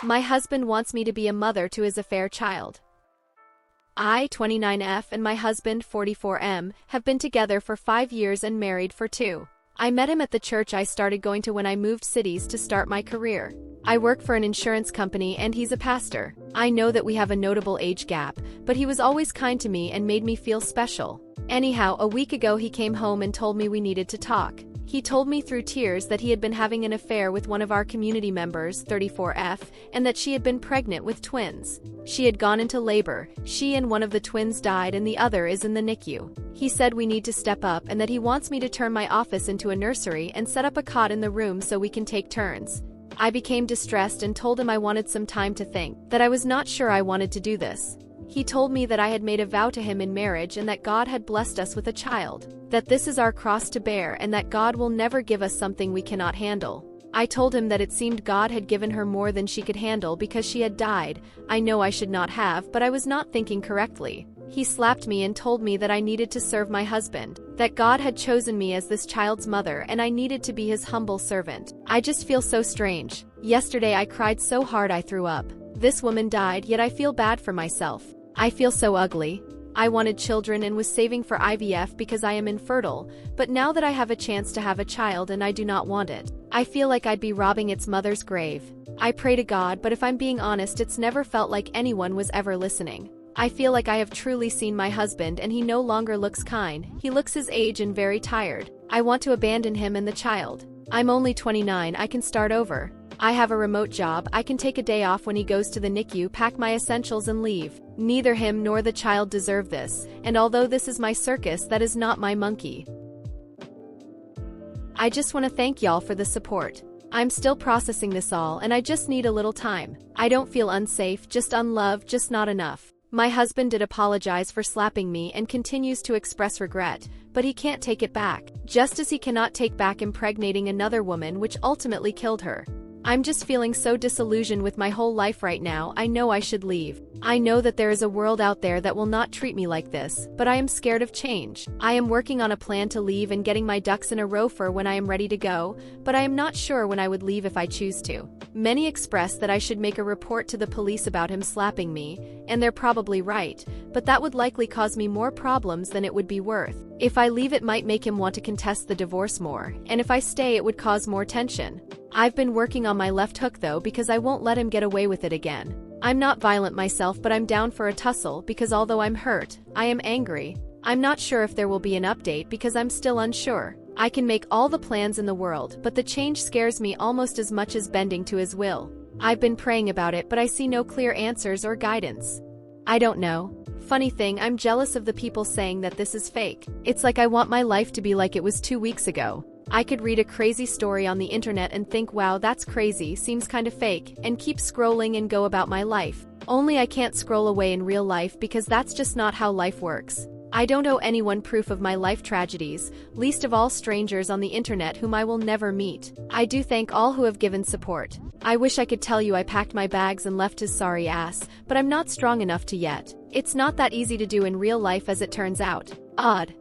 My husband wants me to be a mother to his affair child. I, 29F, and my husband, 44M, have been together for 5 years and married for 2. I met him at the church I started going to when I moved cities to start my career. I work for an insurance company and he's a pastor. I know that we have a notable age gap, but he was always kind to me and made me feel special. Anyhow, a week ago he came home and told me we needed to talk. He told me through tears that he had been having an affair with one of our community members, 34F, and that she had been pregnant with twins. She had gone into labor, she and one of the twins died and the other is in the NICU. He said we need to step up and that he wants me to turn my office into a nursery and set up a cot in the room so we can take turns. I became distressed and told him I wanted some time to think, that I was not sure I wanted to do this. He told me that I had made a vow to him in marriage and that God had blessed us with a child, that this is our cross to bear and that God will never give us something we cannot handle. I told him that it seemed God had given her more than she could handle because she had died. I know I should not have, but I was not thinking correctly. He slapped me and told me that I needed to serve my husband, that God had chosen me as this child's mother and I needed to be his humble servant. I just feel so strange. Yesterday I cried so hard I threw up. This woman died, yet I feel bad for myself. I feel so ugly. I wanted children and was saving for IVF because I am infertile, but now that I have a chance to have a child and I do not want it, I feel like I'd be robbing its mother's grave. I pray to God, but if I'm being honest, it's never felt like anyone was ever listening. I feel like I have truly seen my husband and he no longer looks kind. He looks his age and very tired. I want to abandon him and the child. I'm only 29, I can start over. I have a remote job, I can take a day off when he goes to the NICU, pack my essentials and leave. Neither him nor the child deserve this, and although this is my circus, that is not my monkey. I just want to thank y'all for the support. I'm still processing this all and I just need a little time. I don't feel unsafe, just unloved, just not enough. My husband did apologize for slapping me and continues to express regret, but he can't take it back, just as he cannot take back impregnating another woman, which ultimately killed her. I'm just feeling so disillusioned with my whole life right now. I know I should leave. I know that there is a world out there that will not treat me like this, but I am scared of change. I am working on a plan to leave and getting my ducks in a row for when I am ready to go, but I am not sure when I would leave if I choose to. Many express that I should make a report to the police about him slapping me, and they're probably right, but that would likely cause me more problems than it would be worth. If I leave, it might make him want to contest the divorce more, and if I stay, it would cause more tension. I've been working on my left hook though because I won't let him get away with it again. I'm not violent myself, but I'm down for a tussle because although I'm hurt, I am angry. I'm not sure if there will be an update because I'm still unsure. I can make all the plans in the world, but the change scares me almost as much as bending to his will. I've been praying about it, but I see no clear answers or guidance. I don't know. Funny thing, I'm jealous of the people saying that this is fake. It's like I want my life to be like it was 2 weeks ago. I could read a crazy story on the internet and think, wow, that's crazy, seems kind of fake, and keep scrolling and go about my life. Only I can't scroll away in real life because that's just not how life works. I don't owe anyone proof of my life tragedies, least of all strangers on the internet whom I will never meet. I do thank all who have given support. I wish I could tell you I packed my bags and left his sorry ass, but I'm not strong enough to yet. It's not that easy to do in real life as it turns out. Odd.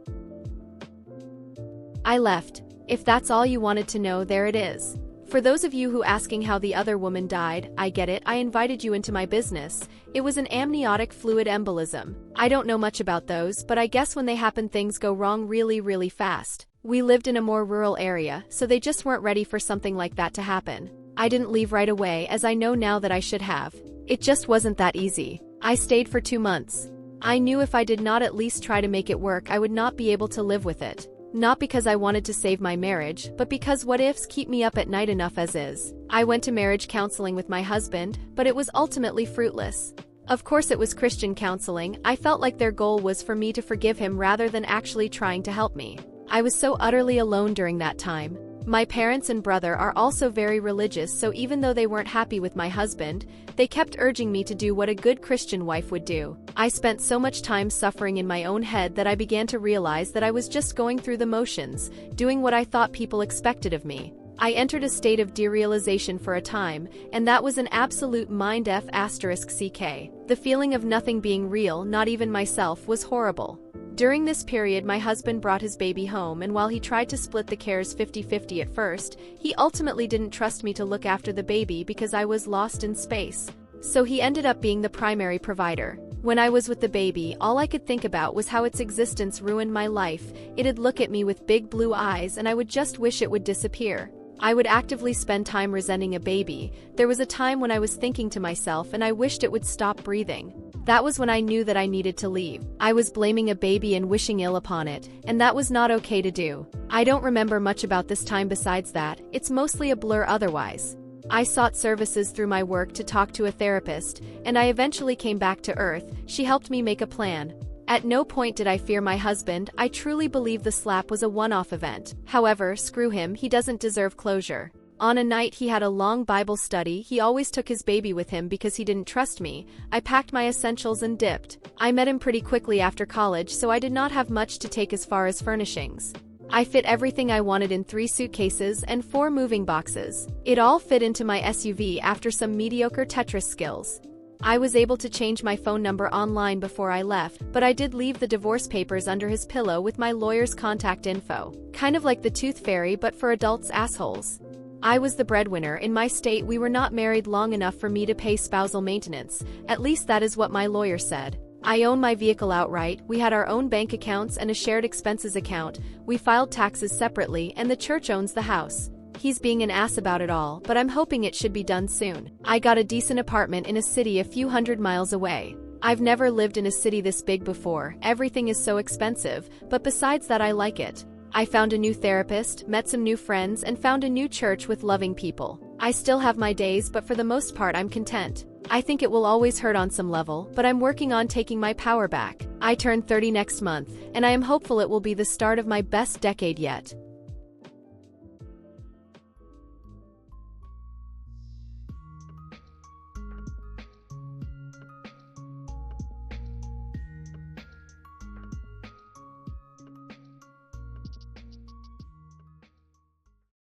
I left. If that's all you wanted to know, there it is. For those of you who asking how the other woman died, I get it, I invited you into my business. It was an amniotic fluid embolism. I don't know much about those, but I guess when they happen things go wrong really fast. We lived in a more rural area, so they just weren't ready for something like that to happen. I didn't leave right away as I know now that I should have. It just wasn't that easy. I stayed for 2 months. I knew if I did not at least try to make it work, I would not be able to live with it. Not because I wanted to save my marriage, but because what ifs keep me up at night enough as is. I went to marriage counseling with my husband, but it was ultimately fruitless. Of course it was Christian counseling. I felt like their goal was for me to forgive him rather than actually trying to help me. I was so utterly alone during that time. My parents and brother are also very religious, so even though they weren't happy with my husband, they kept urging me to do what a good Christian wife would do. I spent so much time suffering in my own head that I began to realize that I was just going through the motions, doing what I thought people expected of me. I entered a state of derealization for a time, and that was an absolute mind f***ck. The feeling of nothing being real, not even myself, was horrible. During this period, my husband brought his baby home, and while he tried to split the cares 50-50 at first, he ultimately didn't trust me to look after the baby because I was lost in space. So he ended up being the primary provider. When I was with the baby, all I could think about was how its existence ruined my life. It'd look at me with big blue eyes and I would just wish it would disappear. I would actively spend time resenting a baby. There was a time when I was thinking to myself and I wished it would stop breathing. That was when I knew that I needed to leave. I was blaming a baby and wishing ill upon it, and that was not okay to do. I don't remember much about this time besides that. It's mostly a blur otherwise. I sought services through my work to talk to a therapist, and I eventually came back to Earth. She helped me make a plan. At no point did I fear my husband. I truly believe the slap was a one-off event. However, screw him, he doesn't deserve closure. On a night he had a long Bible study, he always took his baby with him because he didn't trust me. I packed my essentials and dipped. I met him pretty quickly after college, so I did not have much to take as far as furnishings. I fit everything I wanted in 3 suitcases and 4 moving boxes. It all fit into my SUV after some mediocre Tetris skills. I was able to change my phone number online before I left, but I did leave the divorce papers under his pillow with my lawyer's contact info. Kind of like the Tooth Fairy, but for adults assholes. I was the breadwinner. In my state, we were not married long enough for me to pay spousal maintenance. At least that is what my lawyer said. I own my vehicle outright, we had our own bank accounts and a shared expenses account, we filed taxes separately, and the church owns the house. He's being an ass about it all, but I'm hoping it should be done soon. I got a decent apartment in a city a few hundred miles away. I've never lived in a city this big before, everything is so expensive, but besides that I like it. I found a new therapist, met some new friends, and found a new church with loving people. I still have my days, but for the most part I'm content. I think it will always hurt on some level, but I'm working on taking my power back. I turn 30 next month, and I am hopeful it will be the start of my best decade yet.